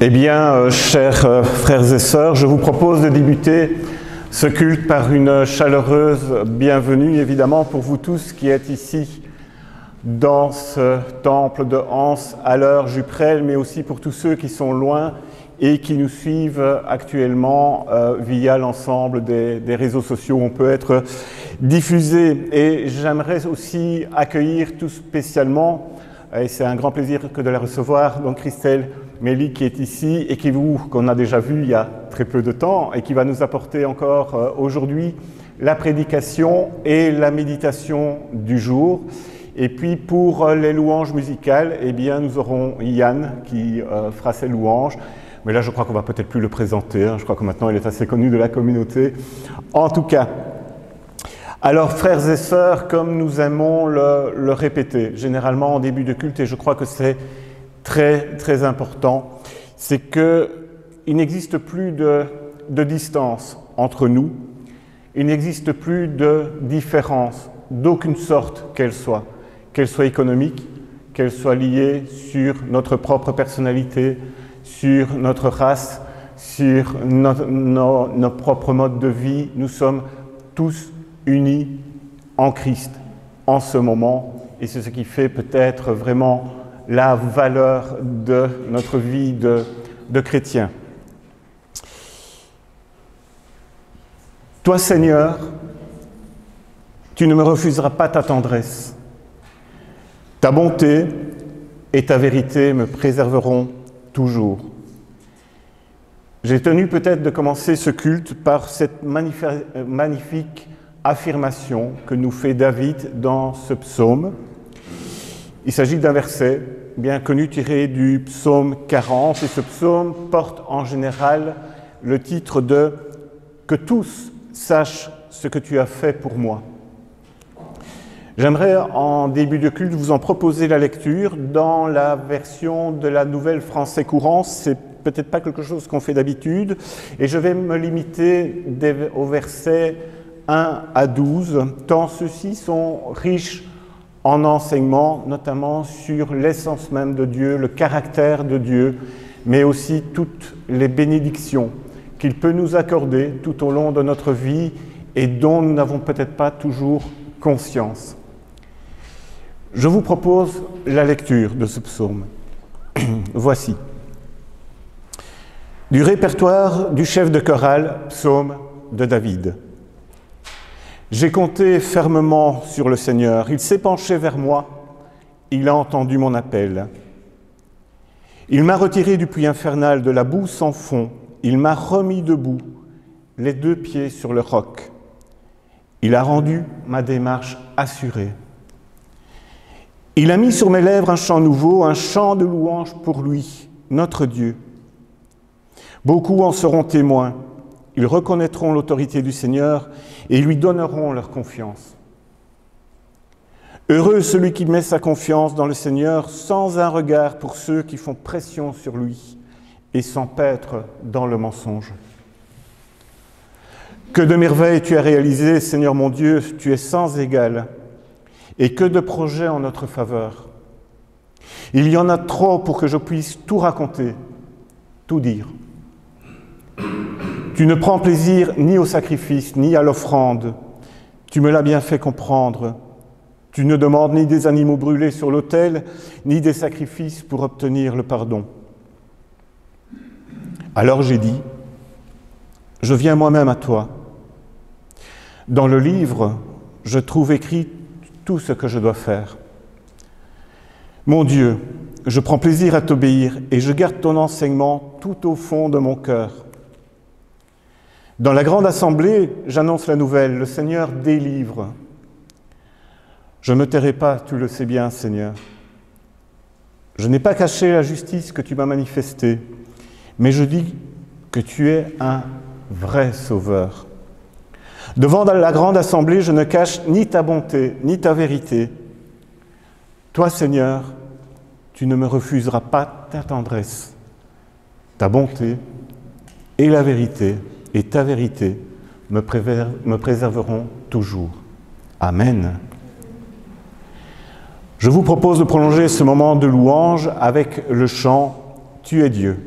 Eh bien, chers frères et sœurs, je vous propose de débuter ce culte par une chaleureuse bienvenue, évidemment, pour vous tous qui êtes ici dans ce temple de Anse à l'heure Juprel, mais aussi pour tous ceux qui sont loin et qui nous suivent actuellement via l'ensemble des réseaux sociaux où on peut être diffusé. Et j'aimerais aussi accueillir tout spécialement, et c'est un grand plaisir que de la recevoir, donc Christelle Méli qui est ici et qu'on a déjà vu il y a très peu de temps et qui va nous apporter encore aujourd'hui la prédication et la méditation du jour. Et puis pour les louanges musicales, eh bien nous aurons Yann qui fera ses louanges. Mais là je crois qu'on va peut-être plus le présenter, hein. Je crois que maintenant il est assez connu de la communauté. En tout cas, alors frères et sœurs, comme nous aimons le répéter, généralement en début de culte, et je crois que c'est très très important, c'est qu'il n'existe plus de distance entre nous, il n'existe plus de différence d'aucune sorte qu'elle soit économique, qu'elle soit liée sur notre propre personnalité, sur notre race, sur nos propres modes de vie. Nous sommes tous unis en Christ en ce moment, et c'est ce qui fait peut-être vraiment la valeur de notre vie de chrétien. Toi, Seigneur, tu ne me refuseras pas ta tendresse. Ta bonté et ta vérité me préserveront toujours. J'ai tenu peut-être de commencer ce culte par cette magnifique affirmation que nous fait David dans ce psaume. Il s'agit d'un verset bien connu tiré du psaume 40, et ce psaume porte en général le titre de « Que tous sachent ce que tu as fait pour moi ». J'aimerais en début de culte vous en proposer la lecture dans la version de la Nouvelle Français Courant. C'est peut-être pas quelque chose qu'on fait d'habitude, et je vais me limiter aux versets 1 à 12, tant ceux-ci sont riches en enseignements, notamment sur l'essence même de Dieu, le caractère de Dieu, mais aussi toutes les bénédictions qu'il peut nous accorder tout au long de notre vie et dont nous n'avons peut-être pas toujours conscience. Je vous propose la lecture de ce psaume. Voici. Du répertoire du chef de chorale, psaume de David. J'ai compté fermement sur le Seigneur, il s'est penché vers moi, il a entendu mon appel. Il m'a retiré du puits infernal, de la boue sans fond, il m'a remis debout, les deux pieds sur le roc. Il a rendu ma démarche assurée. Il a mis sur mes lèvres un chant nouveau, un chant de louange pour lui, notre Dieu. Beaucoup en seront témoins. Ils reconnaîtront l'autorité du Seigneur et lui donneront leur confiance. Heureux celui qui met sa confiance dans le Seigneur sans un regard pour ceux qui font pression sur lui et s'empêtrent dans le mensonge. Que de merveilles tu as réalisées, Seigneur mon Dieu, tu es sans égal, et que de projets en notre faveur. Il y en a trop pour que je puisse tout raconter, tout dire. Tu ne prends plaisir ni au sacrifice, ni à l'offrande. Tu me l'as bien fait comprendre. Tu ne demandes ni des animaux brûlés sur l'autel, ni des sacrifices pour obtenir le pardon. Alors j'ai dit, je viens moi-même à toi. Dans le livre, je trouve écrit tout ce que je dois faire. Mon Dieu, je prends plaisir à t'obéir et je garde ton enseignement tout au fond de mon cœur. Dans la grande assemblée, j'annonce la nouvelle, le Seigneur délivre. Je ne me tairai pas, tu le sais bien, Seigneur. Je n'ai pas caché la justice que tu m'as manifestée, mais je dis que tu es un vrai sauveur. Devant la grande assemblée, je ne cache ni ta bonté, ni ta vérité. Toi, Seigneur, tu ne me refuseras pas ta tendresse, ta bonté et la vérité. Et ta vérité me préserveront toujours. Amen. Je vous propose de prolonger ce moment de louange avec le chant « Tu es Dieu ».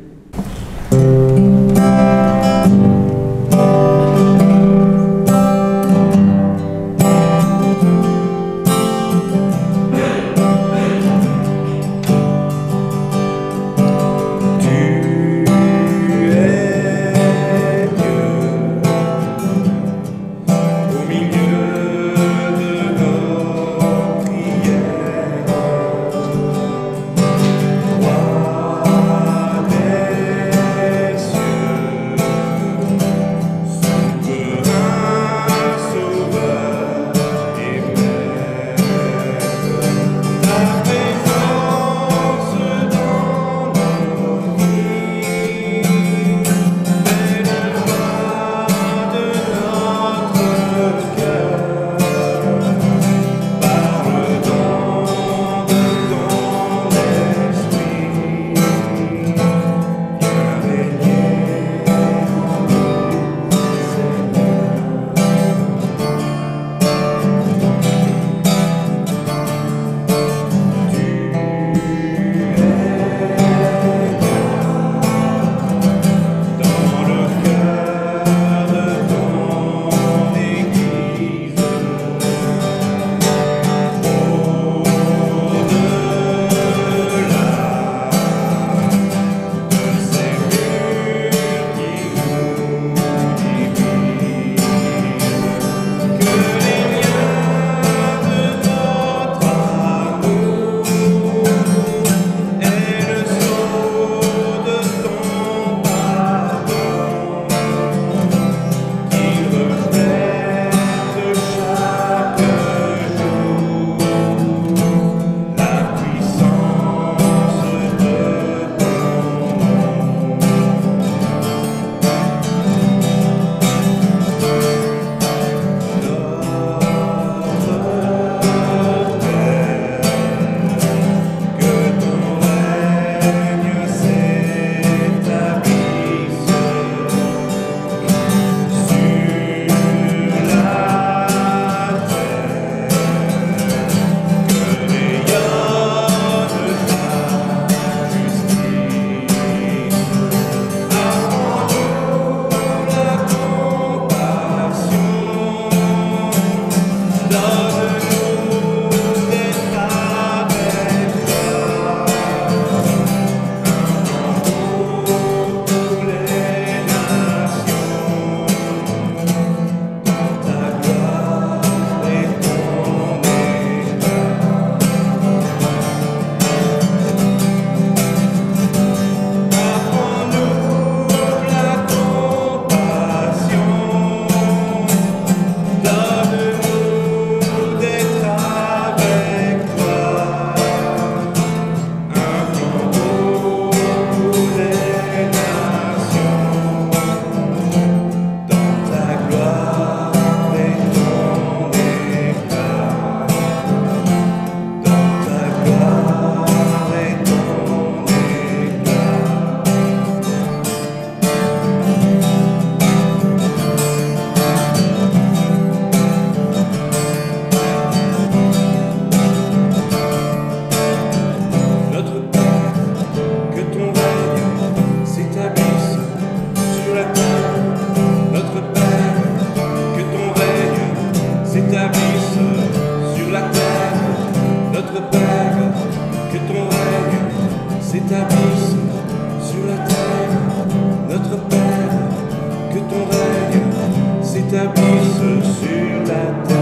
s'établissent sur la terre.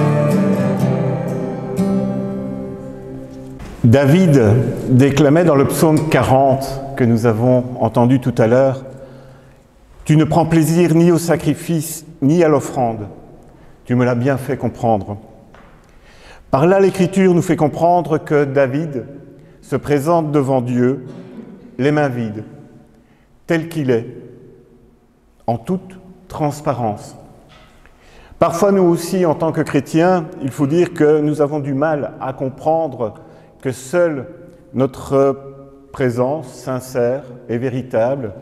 David déclamait dans le psaume 40 que nous avons entendu tout à l'heure: « Tu ne prends plaisir ni au sacrifice ni à l'offrande. Tu me l'as bien fait comprendre. » Par là, l'Écriture nous fait comprendre que David se présente devant Dieu, les mains vides, tel qu'il est, en toute transparence. Parfois, nous aussi, en tant que chrétiens, il faut dire que nous avons du mal à comprendre que seule notre présence sincère et véritable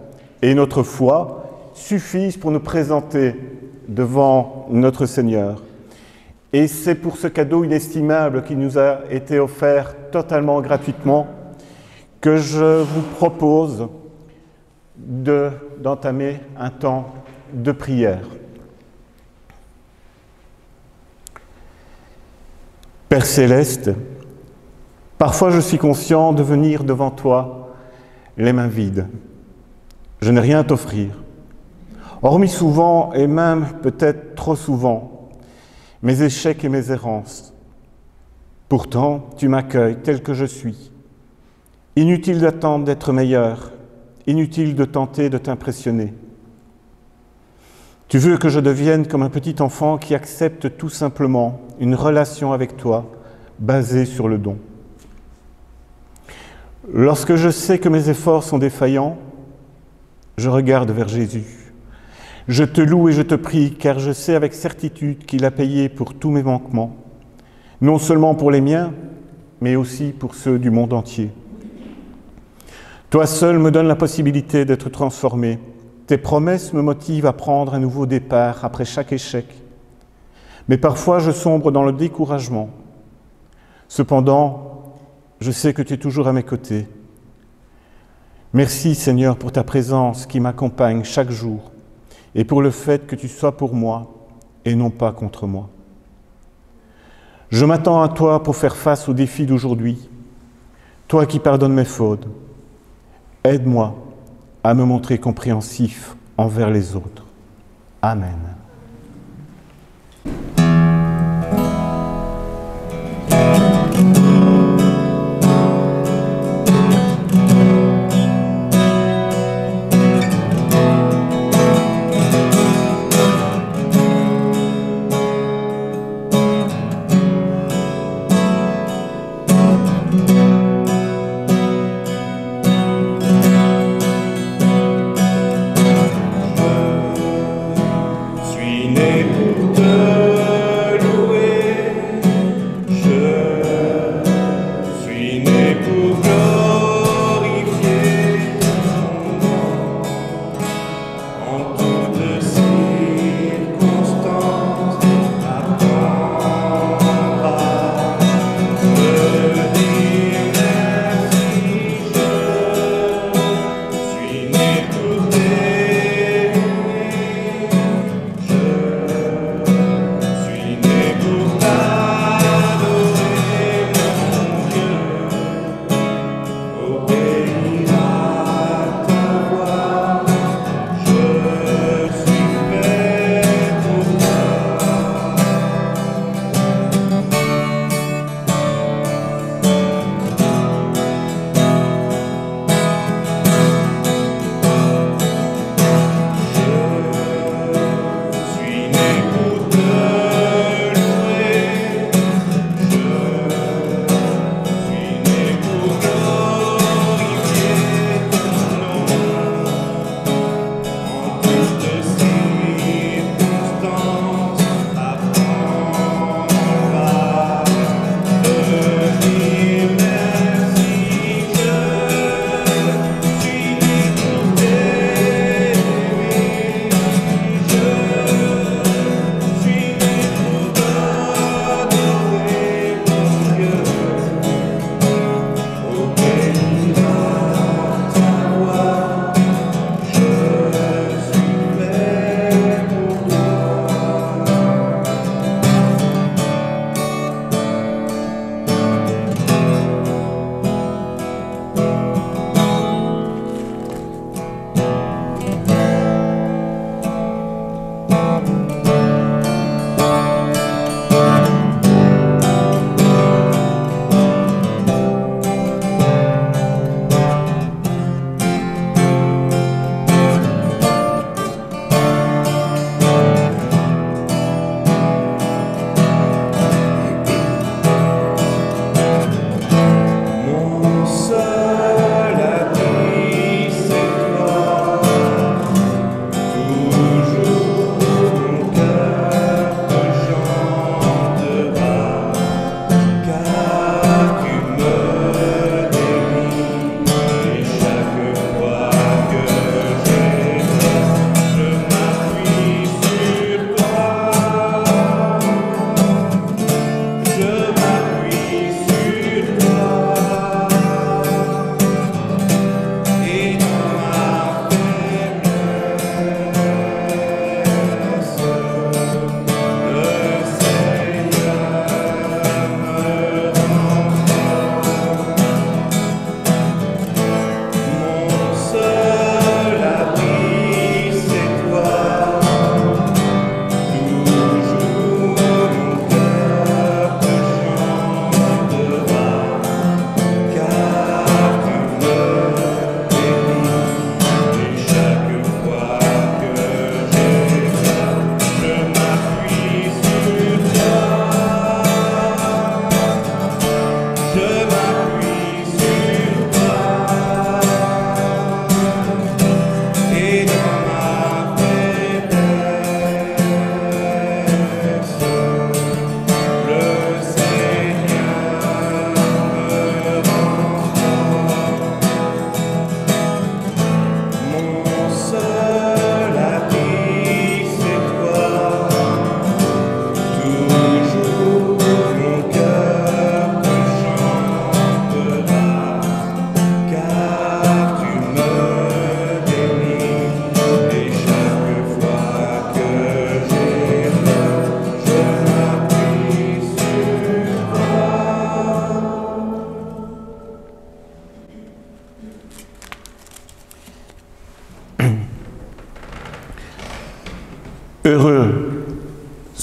et notre foi suffisent pour nous présenter devant notre Seigneur. Et c'est pour ce cadeau inestimable qui nous a été offert totalement gratuitement que je vous propose d'entamer un temps de prière. Père Céleste, parfois je suis conscient de venir devant toi les mains vides. Je n'ai rien à t'offrir. Hormis souvent, et même peut-être trop souvent, mes échecs et mes errances. Pourtant, tu m'accueilles tel que je suis. Inutile d'attendre d'être meilleur, inutile de tenter de t'impressionner. Tu veux que je devienne comme un petit enfant qui accepte tout simplement une relation avec toi basée sur le don. Lorsque je sais que mes efforts sont défaillants, je regarde vers Jésus. Je te loue et je te prie, car je sais avec certitude qu'il a payé pour tous mes manquements, non seulement pour les miens, mais aussi pour ceux du monde entier. Toi seul me donnes la possibilité d'être transformé. Tes promesses me motivent à prendre un nouveau départ après chaque échec. Mais parfois je sombre dans le découragement. Cependant, je sais que tu es toujours à mes côtés. Merci Seigneur pour ta présence qui m'accompagne chaque jour et pour le fait que tu sois pour moi et non pas contre moi. Je m'attends à toi pour faire face aux défis d'aujourd'hui. Toi qui pardonnes mes fautes, aide-moi à me montrer compréhensif envers les autres. Amen. Je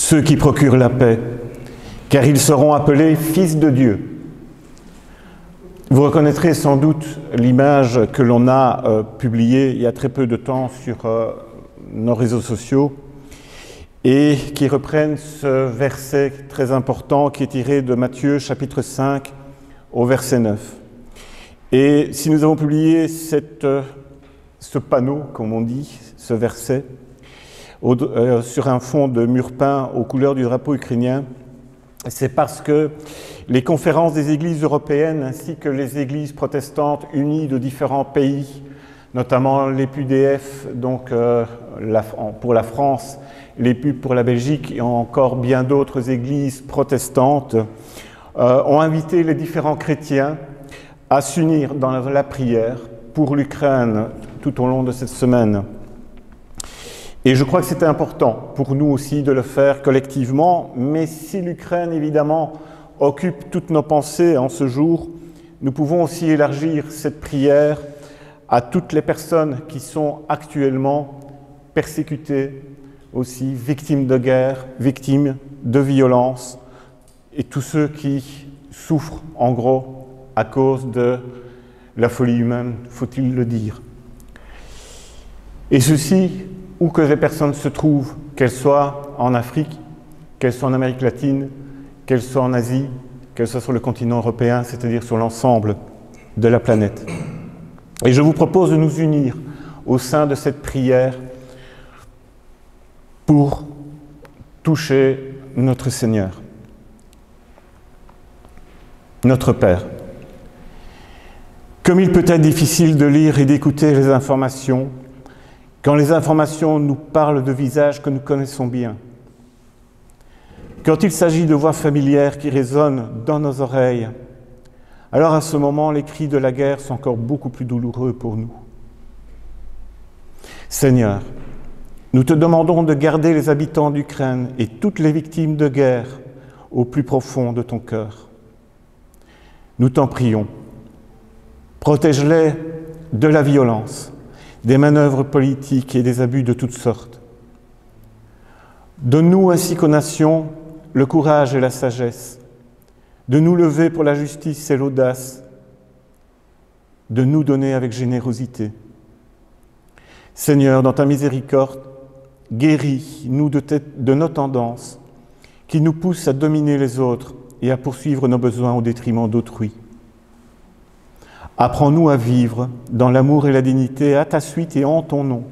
ceux qui procurent la paix, car ils seront appelés fils de Dieu. Vous reconnaîtrez sans doute l'image que l'on a publiée il y a très peu de temps sur nos réseaux sociaux et qui reprennent ce verset très important qui est tiré de Matthieu chapitre 5 au verset 9. Et si nous avons publié ce panneau, comme on dit, ce verset, sur un fond de mur peint aux couleurs du drapeau ukrainien, c'est parce que les conférences des églises européennes ainsi que les églises protestantes unies de différents pays, notamment l'EPUDF, donc pour la France, l'EPUB pour la Belgique et encore bien d'autres églises protestantes, ont invité les différents chrétiens à s'unir dans la prière pour l'Ukraine tout au long de cette semaine. Et je crois que c'était important pour nous aussi de le faire collectivement, mais si l'Ukraine, évidemment, occupe toutes nos pensées en ce jour, nous pouvons aussi élargir cette prière à toutes les personnes qui sont actuellement persécutées, aussi victimes de guerre, victimes de violence, et tous ceux qui souffrent, en gros, à cause de la folie humaine, faut-il le dire. Et ceci, où que les personnes se trouvent, qu'elles soient en Afrique, qu'elles soient en Amérique latine, qu'elles soient en Asie, qu'elles soient sur le continent européen, c'est-à-dire sur l'ensemble de la planète. Et je vous propose de nous unir au sein de cette prière pour toucher notre Seigneur, notre Père. Comme il peut être difficile de lire et d'écouter les informations, quand les informations nous parlent de visages que nous connaissons bien, quand il s'agit de voix familières qui résonnent dans nos oreilles, alors à ce moment, les cris de la guerre sont encore beaucoup plus douloureux pour nous. Seigneur, nous te demandons de garder les habitants d'Ukraine et toutes les victimes de guerre au plus profond de ton cœur. Nous t'en prions. Protège-les de la violence, des manœuvres politiques et des abus de toutes sortes. Donne-nous ainsi qu'aux nations le courage et la sagesse, de nous lever pour la justice et l'audace, de nous donner avec générosité. Seigneur, dans ta miséricorde, guéris-nous de nos tendances qui nous poussent à dominer les autres et à poursuivre nos besoins au détriment d'autrui. Apprends-nous à vivre dans l'amour et la dignité à ta suite et en ton nom.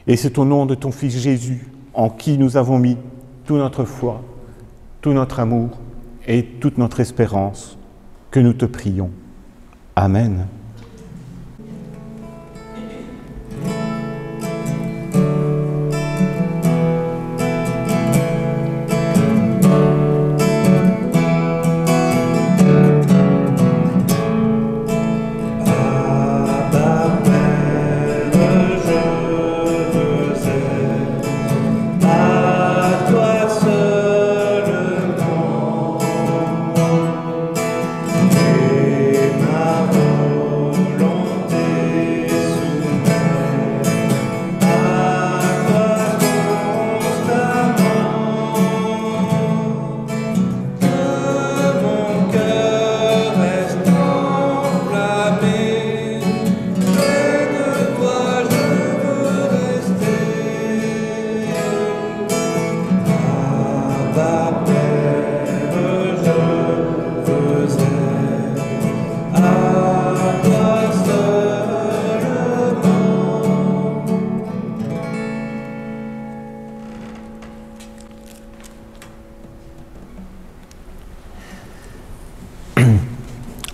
Et c'est au nom de ton Fils Jésus, en qui nous avons mis toute notre foi, tout notre amour et toute notre espérance, que nous te prions. Amen.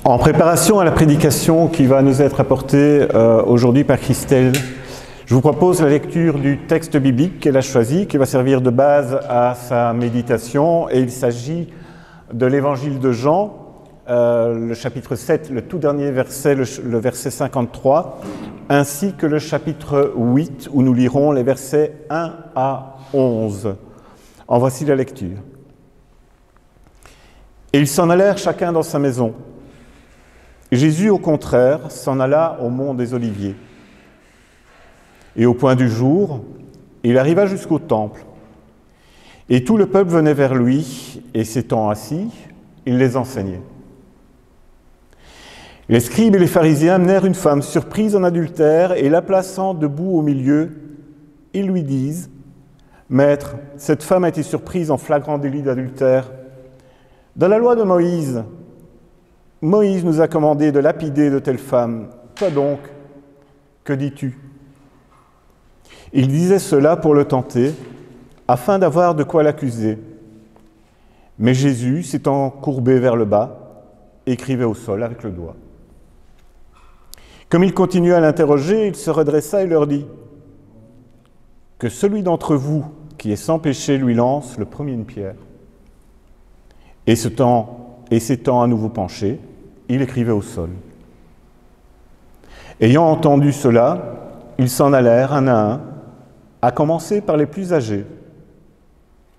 En préparation à la prédication qui va nous être apportée aujourd'hui par Christelle, je vous propose la lecture du texte biblique qu'elle a choisi, qui va servir de base à sa méditation, et il s'agit de l'évangile de Jean, le chapitre 7, le tout dernier verset, le verset 53, ainsi que le chapitre 8, où nous lirons les versets 1 à 11. En voici la lecture. Et ils s'en allèrent chacun dans sa maison. Jésus, au contraire, s'en alla au mont des Oliviers. Et au point du jour, il arriva jusqu'au temple. Et tout le peuple venait vers lui, et s'étant assis, il les enseignait. Les scribes et les pharisiens amenèrent une femme surprise en adultère, et la plaçant debout au milieu, ils lui disent, « Maître, cette femme a été surprise en flagrant délit d'adultère. Dans la loi de Moïse, Moïse nous a commandé de lapider de telles femmes. Toi donc, que dis-tu » Il disait cela pour le tenter, afin d'avoir de quoi l'accuser. Mais Jésus, s'étant courbé vers le bas, écrivait au sol avec le doigt. Comme il continuait à l'interroger, il se redressa et leur dit, « Que celui d'entre vous qui est sans péché lui lance le premier une pierre. » Et s'étant à nouveau penché, il écrivait au sol. Ayant entendu cela, ils s'en allèrent un à un, à commencer par les plus âgés.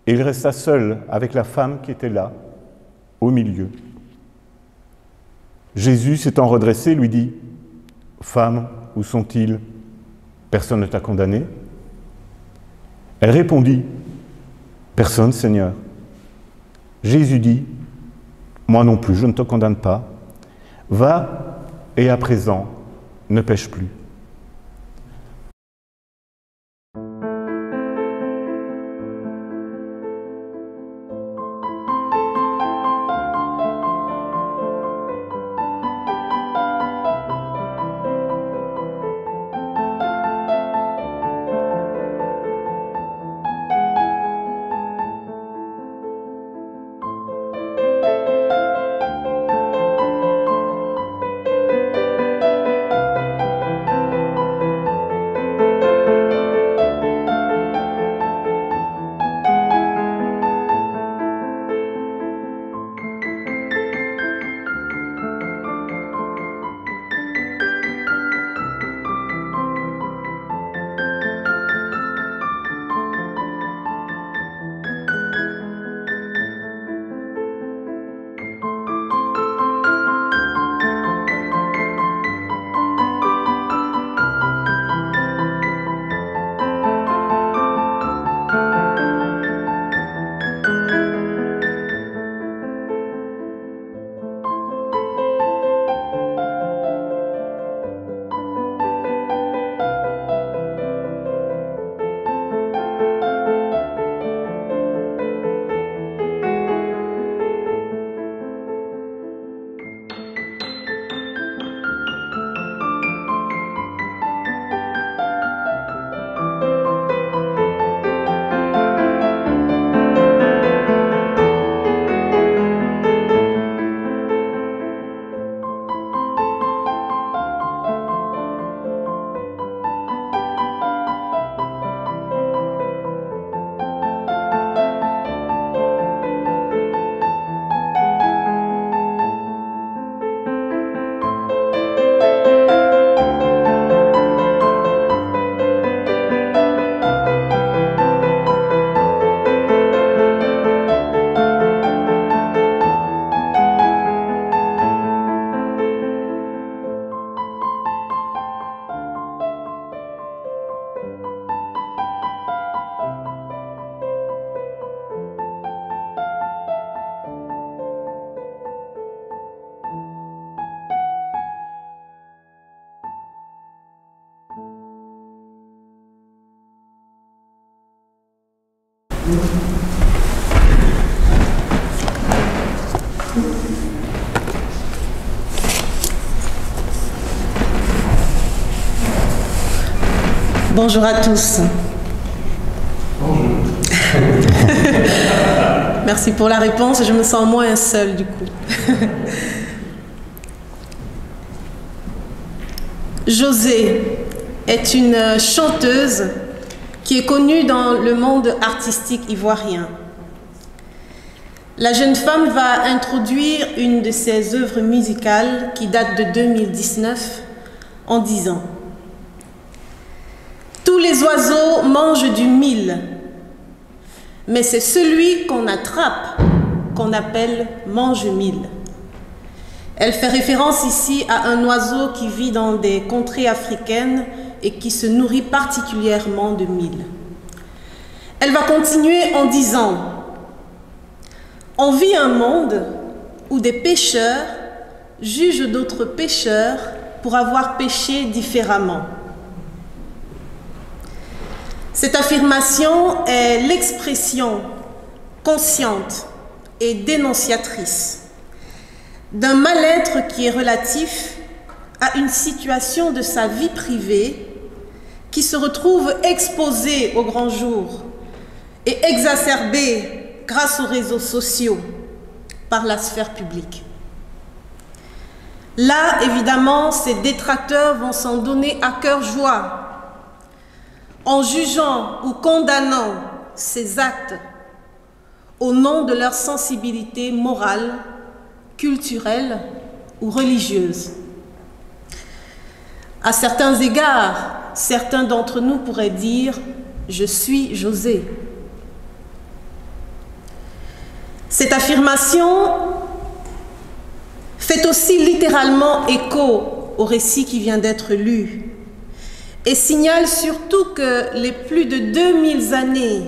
Et il resta seul avec la femme qui était là, au milieu. Jésus, s'étant redressé, lui dit, « Femme, où sont-ils? Personne ne t'a condamné ?» Elle répondit, « Personne, Seigneur. » Jésus dit, « Moi non plus, je ne te condamne pas. Va, et à présent, ne pêche plus. » Bonjour à tous. Bonjour. Merci pour la réponse, je me sens moins seule du coup. Josée est une chanteuse qui est connue dans le monde artistique ivoirien. La jeune femme va introduire une de ses œuvres musicales qui date de 2019 en disant: tous les oiseaux mangent du mil, mais c'est celui qu'on attrape qu'on appelle mange-mil. Elle fait référence ici à un oiseau qui vit dans des contrées africaines et qui se nourrit particulièrement de mil. Elle va continuer en disant: on vit un monde où des pécheurs jugent d'autres pécheurs pour avoir péché différemment. Cette affirmation est l'expression consciente et dénonciatrice d'un mal-être qui est relatif à une situation de sa vie privée qui se retrouve exposée au grand jour et exacerbée grâce aux réseaux sociaux par la sphère publique. Là, évidemment, ces détracteurs vont s'en donner à cœur joie en jugeant ou condamnant ces actes au nom de leur sensibilité morale, culturelle ou religieuse. À certains égards, certains d'entre nous pourraient dire « Je suis José ». Cette affirmation fait aussi littéralement écho au récit qui vient d'être lu et signale surtout que les plus de 2000 années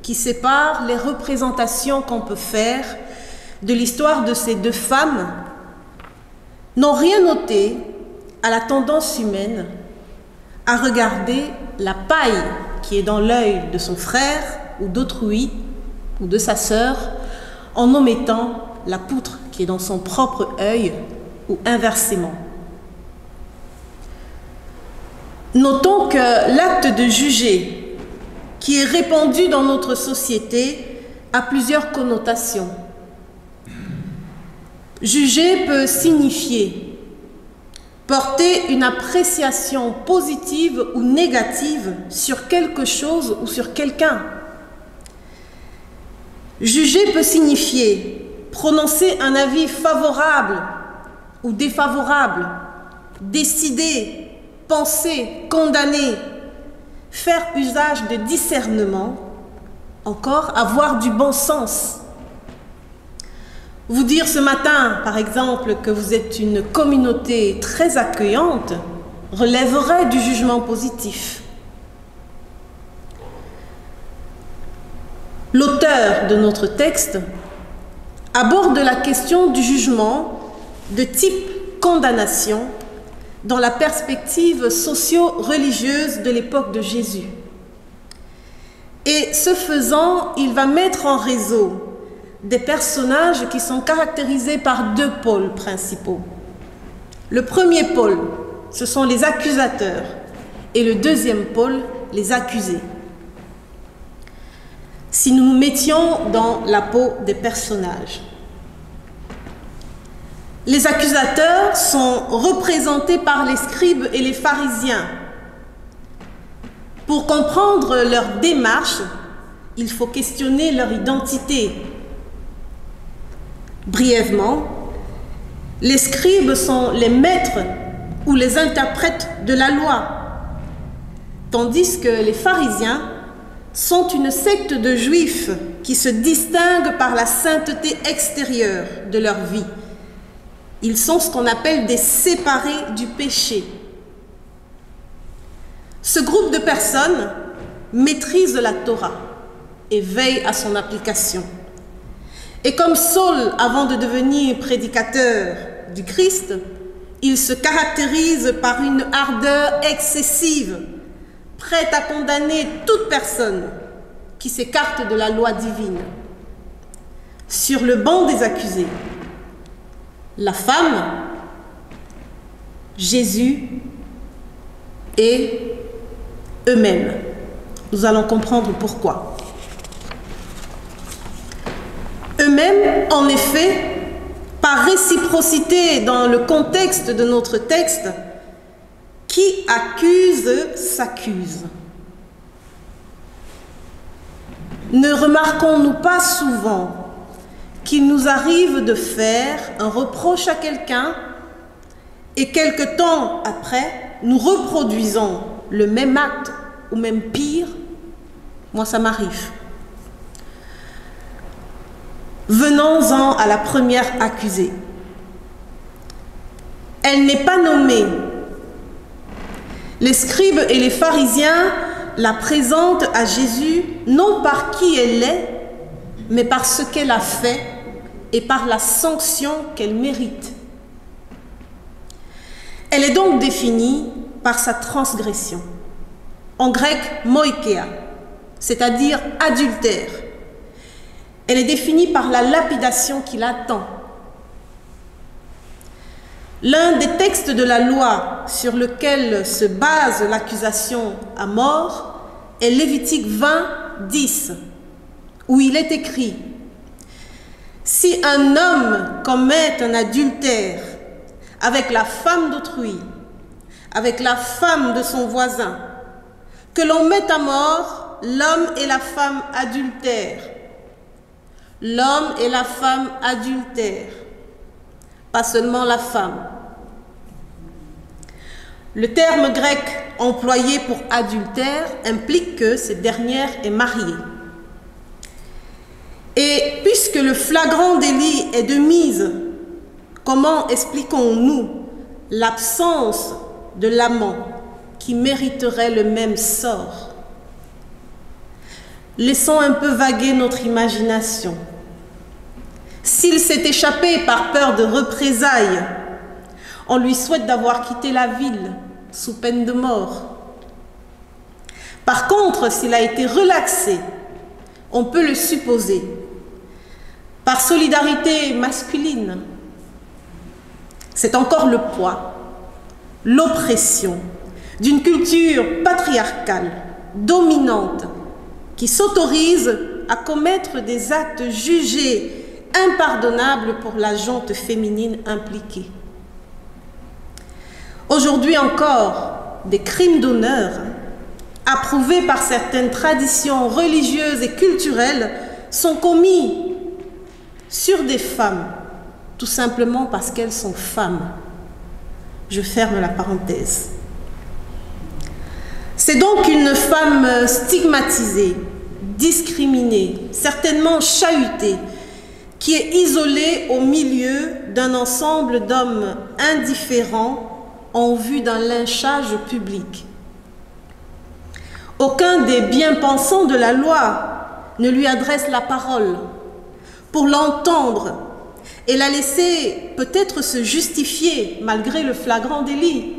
qui séparent les représentations qu'on peut faire de l'histoire de ces deux femmes n'ont rien noté à la tendance humaine à regarder la paille qui est dans l'œil de son frère ou d'autrui ou de sa sœur en omettant la poutre qui est dans son propre œil ou inversement. Notons que l'acte de juger, qui est répandu dans notre société, a plusieurs connotations. Juger peut signifier porter une appréciation positive ou négative sur quelque chose ou sur quelqu'un. Juger peut signifier prononcer un avis favorable ou défavorable, décider, penser, condamner, faire usage de discernement, encore avoir du bon sens. Vous dire ce matin, par exemple, que vous êtes une communauté très accueillante relèverait du jugement positif. L'auteur de notre texte aborde la question du jugement de type condamnation dans la perspective socio-religieuse de l'époque de Jésus. Et ce faisant, il va mettre en réseau des personnages qui sont caractérisés par deux pôles principaux. Le premier pôle, ce sont les accusateurs, et le deuxième pôle, les accusés. Si nous nous mettions dans la peau des personnages, les accusateurs sont représentés par les scribes et les pharisiens. Pour comprendre leur démarche, il faut questionner leur identité. Brièvement, les scribes sont les maîtres ou les interprètes de la loi, tandis que les pharisiens sont une secte de juifs qui se distinguent par la sainteté extérieure de leur vie. Ils sont ce qu'on appelle des séparés du péché. Ce groupe de personnes maîtrise la Torah et veille à son application. Et comme Saul, avant de devenir prédicateur du Christ, il se caractérise par une ardeur excessive, prête à condamner toute personne qui s'écarte de la loi divine. Sur le banc des accusés, la femme, Jésus et eux-mêmes. Nous allons comprendre pourquoi. Eux-mêmes, en effet, par réciprocité dans le contexte de notre texte, qui accuse s'accuse. Ne remarquons-nous pas souvent qu'il nous arrive de faire un reproche à quelqu'un et quelque temps après, nous reproduisons le même acte ou même pire? Moi, ça m'arrive. Venons-en à la première accusée. Elle n'est pas nommée. Les scribes et les pharisiens la présente à Jésus non par qui elle est, mais par ce qu'elle a fait et par la sanction qu'elle mérite. Elle est donc définie par sa transgression. En grec, moikéa, c'est-à-dire adultère. Elle est définie par la lapidation qui l'attend. L'un des textes de la loi sur lequel se base l'accusation à mort est Lévitique 20, 10, où il est écrit « Si un homme commet un adultère avec la femme d'autrui, avec la femme de son voisin, que l'on mette à mort l'homme et la femme adultères. » L'homme et la femme adultères, pas seulement la femme. Le terme grec employé pour adultère implique que cette dernière est mariée. Et puisque le flagrant délit est de mise, comment expliquons-nous l'absence de l'amant qui mériterait le même sort? Laissons un peu vaguer notre imagination. S'il s'est échappé par peur de représailles, on lui souhaite d'avoir quitté la ville sous peine de mort. Par contre, s'il a été relaxé, on peut le supposer, par solidarité masculine. C'est encore le poids, l'oppression d'une culture patriarcale, dominante, qui s'autorise à commettre des actes jugés impardonnables pour la gente féminine impliquée. Aujourd'hui encore, des crimes d'honneur, approuvés par certaines traditions religieuses et culturelles, sont commis sur des femmes, tout simplement parce qu'elles sont femmes. Je ferme la parenthèse. C'est donc une femme stigmatisée, discriminée, certainement chahutée, qui est isolée au milieu d'un ensemble d'hommes indifférents en vue d'un lynchage public. Aucun des bien-pensants de la loi ne lui adresse la parole pour l'entendre et la laisser peut-être se justifier malgré le flagrant délit.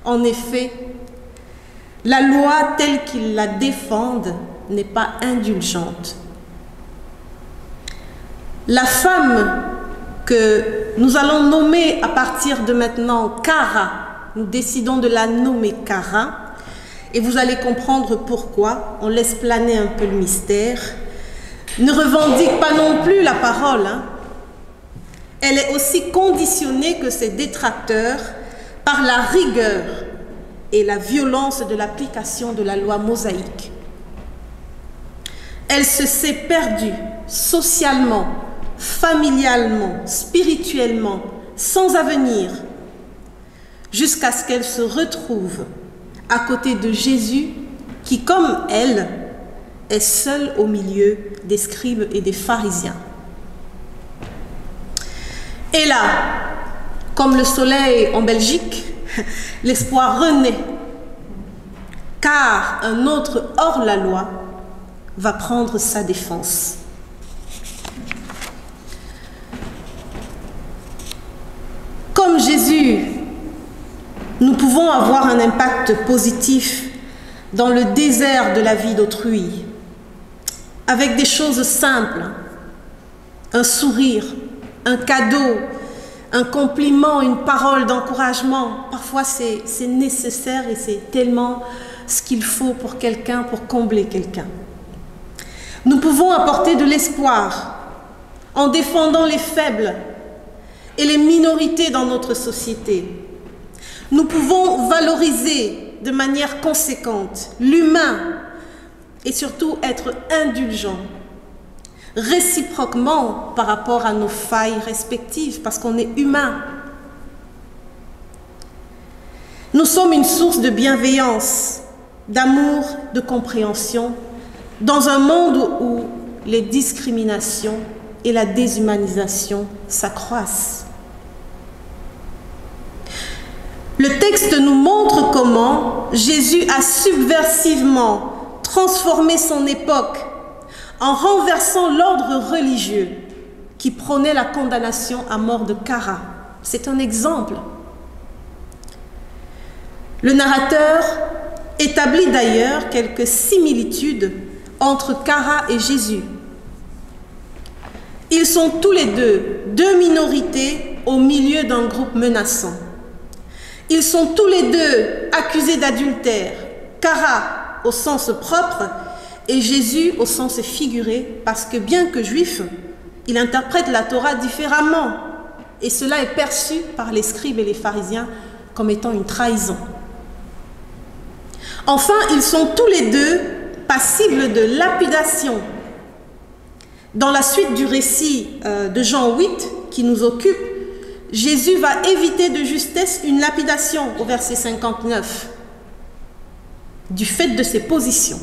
En effet, la loi telle qu'ils la défendent n'est pas indulgente. La femme que nous allons nommer à partir de maintenant Cara, nous décidons de la nommer Cara, et vous allez comprendre pourquoi, on laisse planer un peu le mystère, ne revendique pas non plus la parole. Elle est aussi conditionnée que ses détracteurs par la rigueur et la violence de l'application de la loi mosaïque. Elle se sait perdue socialement, familialement, spirituellement, sans avenir, jusqu'à ce qu'elle se retrouve à côté de Jésus qui, comme elle, est seul au milieu des scribes et des pharisiens. Et là, comme le soleil en Belgique, l'espoir renaît, car un autre hors-la-loi va prendre sa défense. Comme Jésus, nous pouvons avoir un impact positif dans le désert de la vie d'autrui, avec des choses simples, un sourire, un cadeau, un compliment, une parole d'encouragement. Parfois c'est nécessaire et c'est tellement ce qu'il faut pour quelqu'un, pour combler quelqu'un. Nous pouvons apporter de l'espoir en défendant les faibles et les minorités dans notre société. Nous pouvons valoriser de manière conséquente l'humain et surtout être indulgents réciproquement par rapport à nos failles respectives, parce qu'on est humain. Nous sommes une source de bienveillance, d'amour, de compréhension, dans un monde où les discriminations et la déshumanisation s'accroissent. Le texte nous montre comment Jésus a subversivement transformé son époque en renversant l'ordre religieux qui prônait la condamnation à mort de Cara. C'est un exemple. Le narrateur établit d'ailleurs quelques similitudes entre Cara et Jésus. Ils sont tous les deux minorités au milieu d'un groupe menaçant. Ils sont tous les deux accusés d'adultère, Cara au sens propre et Jésus au sens figuré, parce que bien que juif, il interprète la Torah différemment et cela est perçu par les scribes et les pharisiens comme étant une trahison. Enfin, ils sont tous les deux passibles de lapidation. Dans la suite du récit de Jean 8 qui nous occupe, Jésus va éviter de justesse une lapidation au verset 59 du fait de ses positions.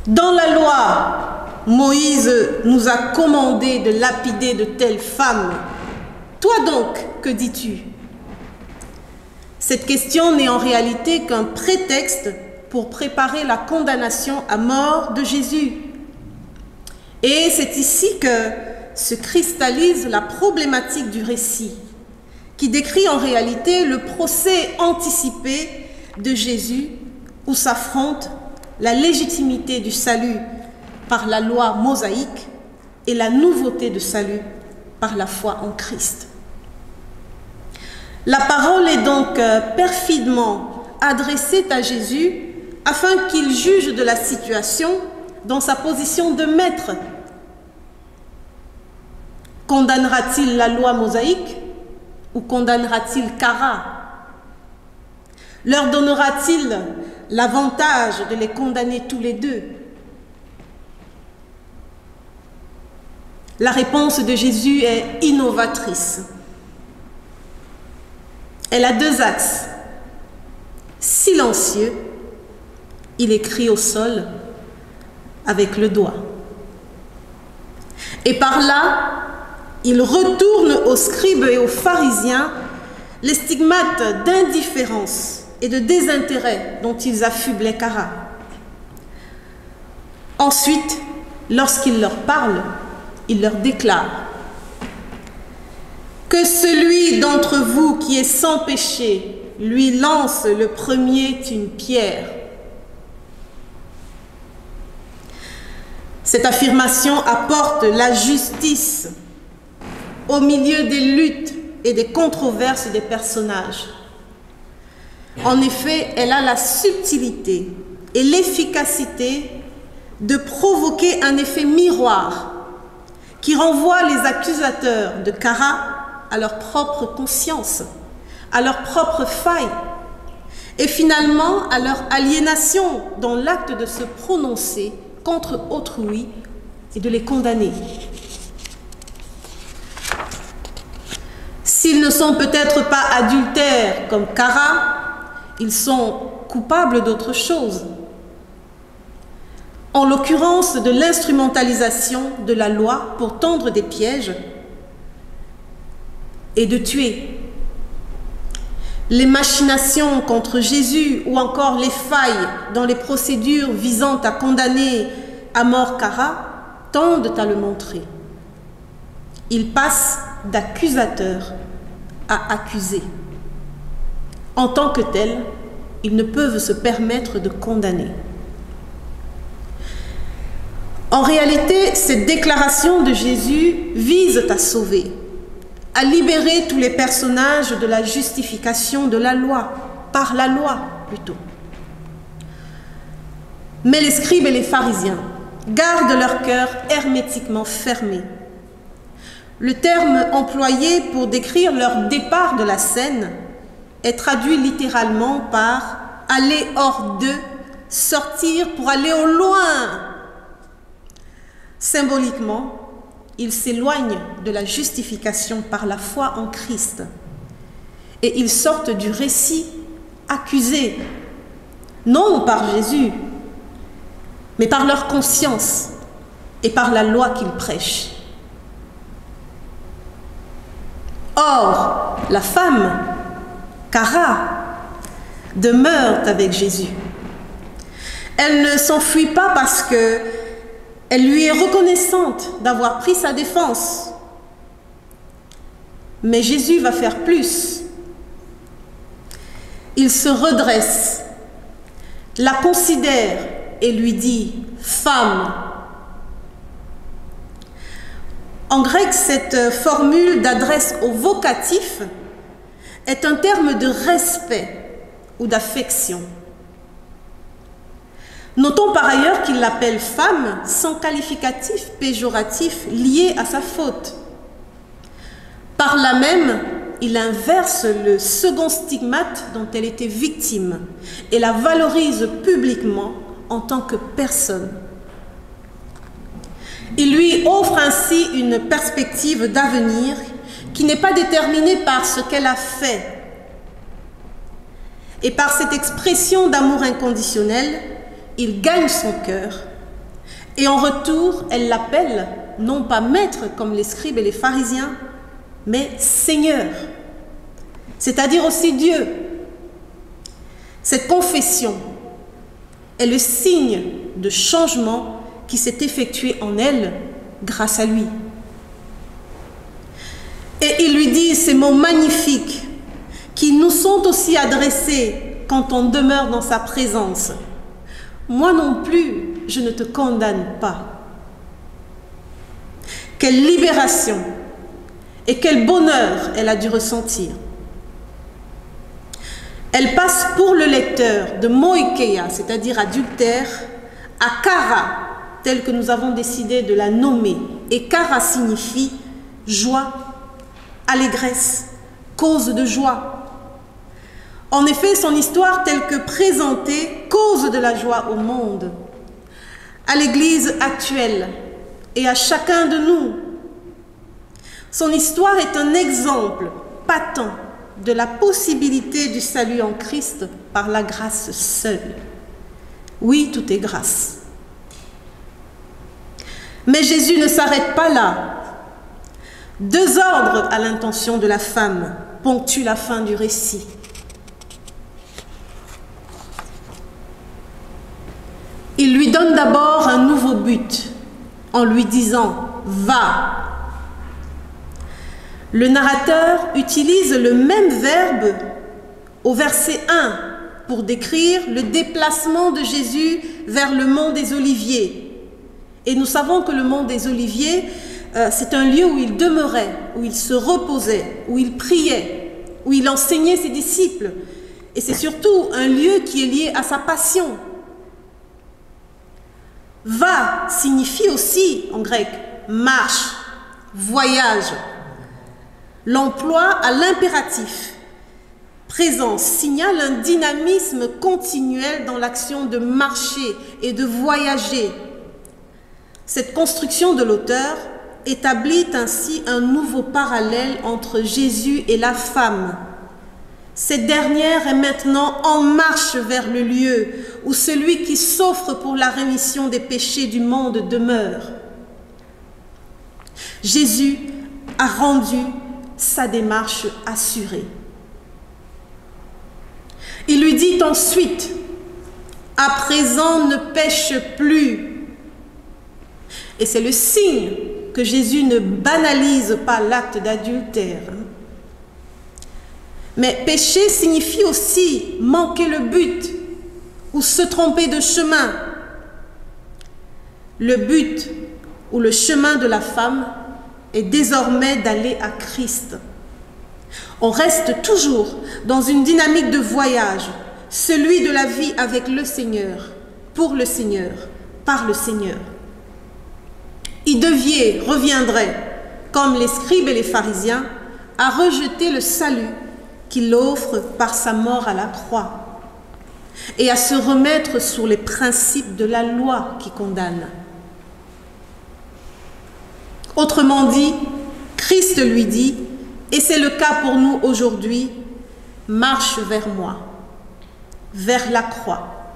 Dans la loi, Moïse nous a commandé de lapider de telles femmes. Toi donc, que dis-tu? Cette question n'est en réalité qu'un prétexte pour préparer la condamnation à mort de Jésus. Et c'est ici que se cristallise la problématique du récit, qui décrit en réalité le procès anticipé de Jésus où s'affrontent la légitimité du salut par la loi mosaïque et la nouveauté de salut par la foi en Christ. La parole est donc perfidement adressée à Jésus afin qu'il juge de la situation dans sa position de maître. Condamnera-t-il la loi mosaïque ou condamnera-t-il Cara? Leur donnera-t-il l'avantage de les condamner tous les deux? La réponse de Jésus est innovatrice. Elle a deux axes. Silencieux, il écrit au sol avec le doigt. Et par là, il retourne aux scribes et aux pharisiens les stigmates d'indifférence et de désintérêt dont ils affublaient Cara. Ensuite, lorsqu'il leur parle, il leur déclare: que celui d'entre vous qui est sans péché lui lance le premier une pierre. Cette affirmation apporte la justice au milieu des luttes et des controverses des personnages. En effet, elle a la subtilité et l'efficacité de provoquer un effet miroir qui renvoie les accusateurs de Cara à leur propre conscience, à leur propre faille et finalement à leur aliénation dans l'acte de se prononcer contre autrui et de les condamner. S'ils ne sont peut-être pas adultères comme Cara, ils sont coupables d'autre chose. En l'occurrence de l'instrumentalisation de la loi pour tendre des pièges et de tuer. Les machinations contre Jésus ou encore les failles dans les procédures visant à condamner à mort Cara tendent à le montrer. Ils passent d'accusateur à accusé. En tant que tels, ils ne peuvent se permettre de condamner. En réalité, cette déclaration de Jésus vise à sauver, à libérer tous les personnages de la justification de la loi, par la loi plutôt. Mais les scribes et les pharisiens gardent leur cœur hermétiquement fermé. Le terme employé pour décrire leur départ de la scène est traduit littéralement par « aller hors d'eux », sortir pour aller au loin. Symboliquement, ils s'éloignent de la justification par la foi en Christ et ils sortent du récit accusés, non par Jésus, mais par leur conscience et par la loi qu'ils prêchent. Or, la femme, Cara, demeure avec Jésus. Elle ne s'enfuit pas parce qu'elle lui est reconnaissante d'avoir pris sa défense. Mais Jésus va faire plus. Il se redresse, la considère et lui dit « Femme ». En grec, cette formule d'adresse au vocatif est un terme de respect ou d'affection. Notons par ailleurs qu'il l'appelle femme sans qualificatif péjoratif lié à sa faute. Par là même, il inverse le second stigmate dont elle était victime et la valorise publiquement en tant que personne. Il lui offre ainsi une perspective d'avenir qui n'est pas déterminée par ce qu'elle a fait. Et par cette expression d'amour inconditionnel, il gagne son cœur. Et en retour, elle l'appelle non pas maître comme les scribes et les pharisiens, mais Seigneur, c'est-à-dire aussi Dieu. Cette confession est le signe de changement qui s'est effectué en elle grâce à lui. Et il lui dit ces mots magnifiques qui nous sont aussi adressés quand on demeure dans sa présence. Moi non plus, je ne te condamne pas. Quelle libération et quel bonheur elle a dû ressentir. Elle passe pour le lecteur de moikeia, c'est-à-dire adultère, à kara, telle que nous avons décidé de la nommer. Et kara signifie joie, allégresse, cause de joie. En effet, son histoire telle que présentée cause de la joie au monde, à l'Église actuelle et à chacun de nous. Son histoire est un exemple patent de la possibilité du salut en Christ par la grâce seule. Oui, tout est grâce. Mais Jésus ne s'arrête pas là. Deux ordres à l'intention de la femme ponctuent la fin du récit. Il lui donne d'abord un nouveau but en lui disant « Va ». Le narrateur utilise le même verbe au verset 1 pour décrire le déplacement de Jésus vers le mont des Oliviers. Et nous savons que le mont des Oliviers, c'est un lieu où il demeurait, où il se reposait, où il priait, où il enseignait ses disciples. Et c'est surtout un lieu qui est lié à sa passion. Va signifie aussi, en grec, marche, voyage. L'emploi à l'impératif présent signale un dynamisme continuel dans l'action de marcher et de voyager. Cette construction de l'auteur établit ainsi un nouveau parallèle entre Jésus et la femme. Cette dernière est maintenant en marche vers le lieu où celui qui s'offre pour la rémission des péchés du monde demeure. Jésus a rendu sa démarche assurée. Il lui dit ensuite, « À présent, ne pêche plus ». Et c'est le signe que Jésus ne banalise pas l'acte d'adultère. Mais pécher signifie aussi manquer le but ou se tromper de chemin. Le but ou le chemin de la femme est désormais d'aller à Christ. On reste toujours dans une dynamique de voyage, celui de la vie avec le Seigneur, pour le Seigneur, par le Seigneur. Idevier reviendrait, comme les scribes et les pharisiens, à rejeter le salut qu'il offre par sa mort à la croix et à se remettre sur les principes de la loi qui condamne. Autrement dit, Christ lui dit, et c'est le cas pour nous aujourd'hui, marche vers moi, vers la croix,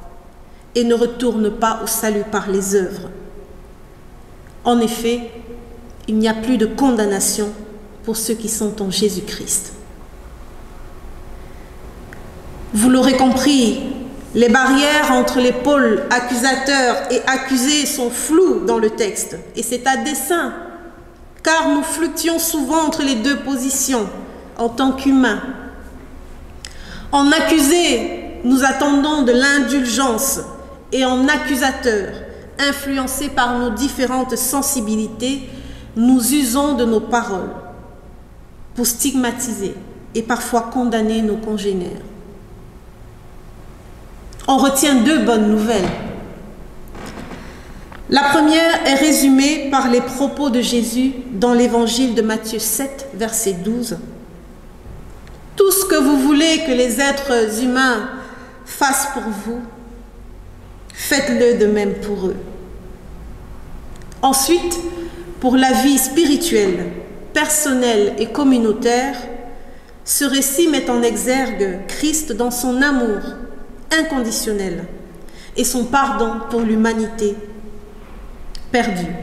et ne retourne pas au salut par les œuvres. En effet, il n'y a plus de condamnation pour ceux qui sont en Jésus-Christ. Vous l'aurez compris, les barrières entre les pôles accusateurs et accusés sont floues dans le texte, et c'est à dessein, car nous fluctuons souvent entre les deux positions en tant qu'humains. En accusé, nous attendons de l'indulgence, et en accusateur, influencés par nos différentes sensibilités, nous usons de nos paroles pour stigmatiser et parfois condamner nos congénères. On retient deux bonnes nouvelles. La première est résumée par les propos de Jésus dans l'évangile de Matthieu 7, verset 12. « Tout ce que vous voulez que les êtres humains fassent pour vous, faites-le de même pour eux. » Ensuite, pour la vie spirituelle, personnelle et communautaire, ce récit met en exergue Christ dans son amour inconditionnel et son pardon pour l'humanité perdue.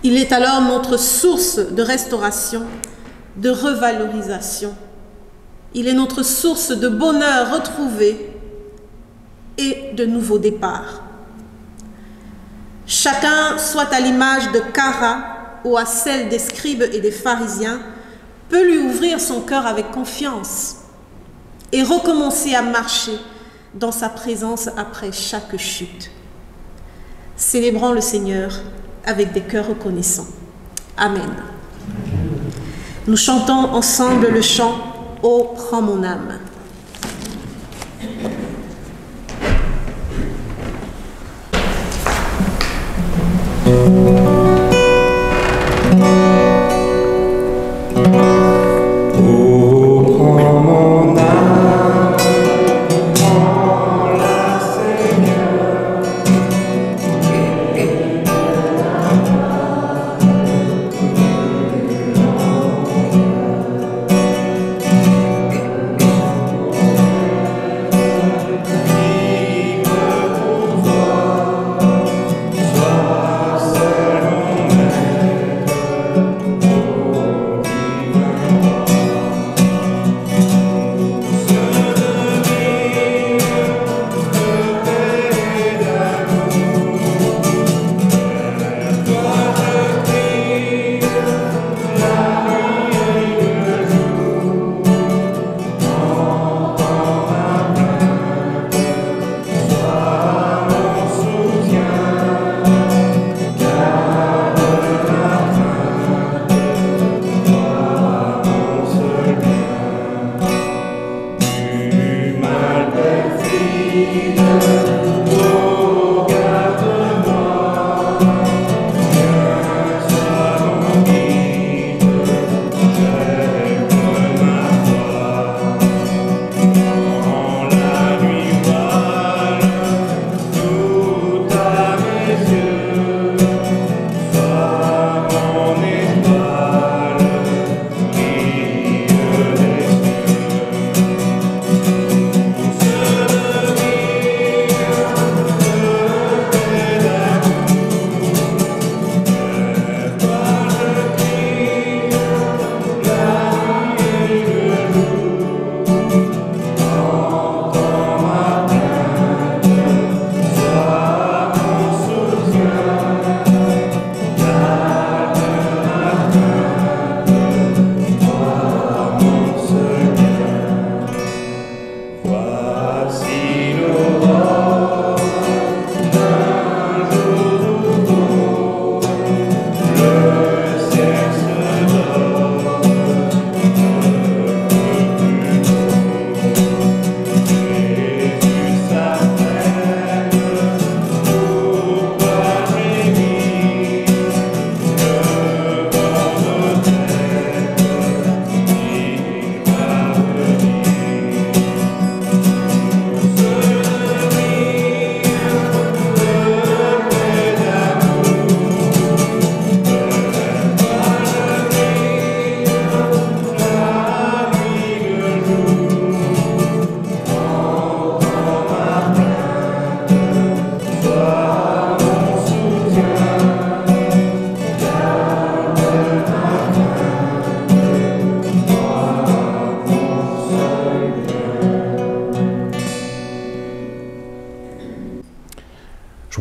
Il est alors notre source de restauration, de revalorisation. Il est notre source de bonheur retrouvé et de nouveaux départs. Chacun, soit à l'image de Cara ou à celle des scribes et des pharisiens, peut lui ouvrir son cœur avec confiance et recommencer à marcher dans sa présence après chaque chute. Célébrons le Seigneur avec des cœurs reconnaissants. Amen. Nous chantons ensemble le chant « Ô prends mon âme ».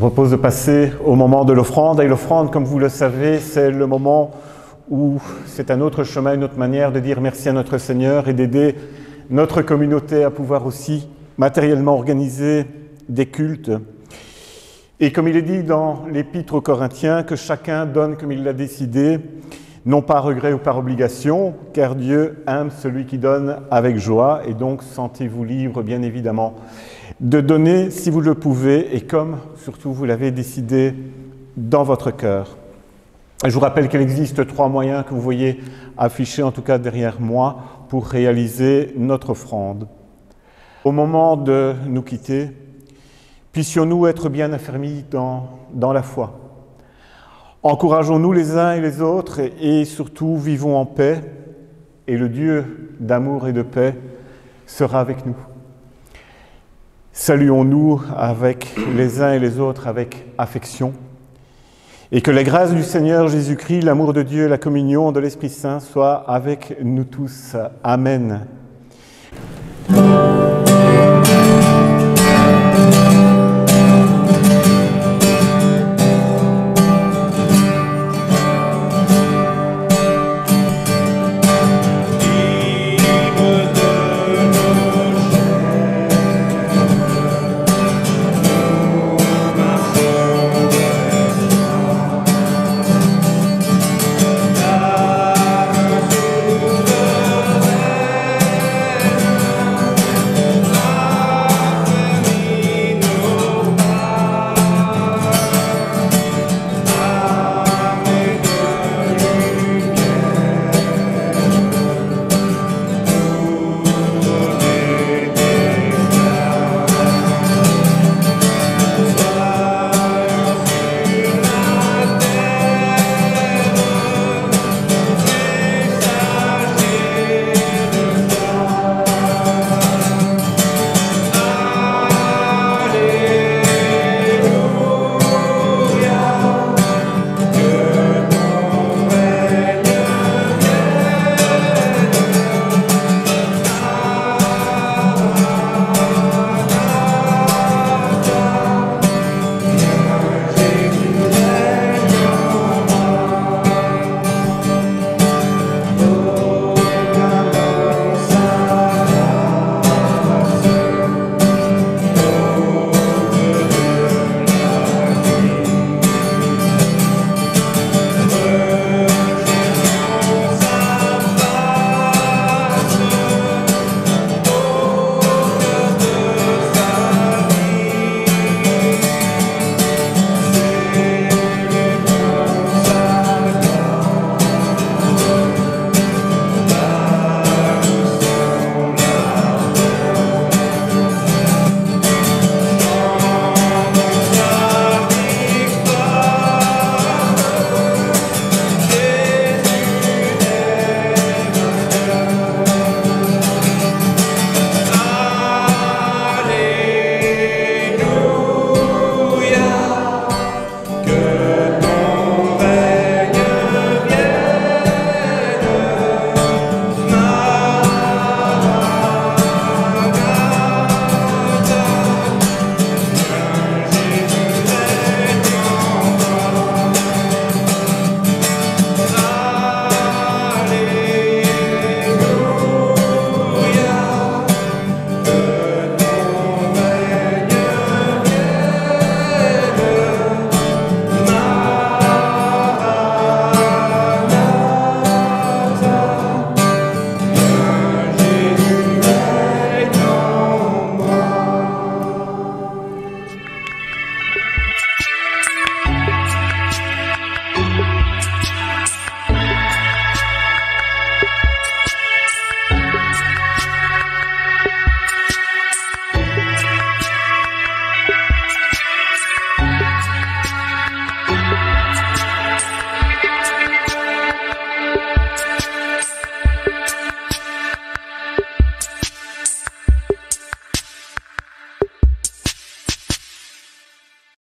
vous propose de passer au moment de l'offrande. Et l'offrande, comme vous le savez, c'est le moment où c'est un autre chemin, une autre manière de dire merci à notre Seigneur et d'aider notre communauté à pouvoir aussi matériellement organiser des cultes. Et comme il est dit dans l'Épître aux Corinthiens, que chacun donne comme il l'a décidé, non pas regret ou par obligation, car Dieu aime celui qui donne avec joie, et donc sentez-vous libre, bien évidemment, de donner si vous le pouvez, et comme surtout vous l'avez décidé dans votre cœur. Je vous rappelle qu'il existe 3 moyens que vous voyez affichés, en tout cas derrière moi, pour réaliser notre offrande. Au moment de nous quitter, puissions-nous être bien affermis dans la foi. Encourageons-nous les uns et les autres et surtout vivons en paix et le Dieu d'amour et de paix sera avec nous. Saluons-nous avec les uns et les autres avec affection et que la grâce du Seigneur Jésus-Christ, l'amour de Dieu et la communion de l'Esprit Saint soient avec nous tous. Amen.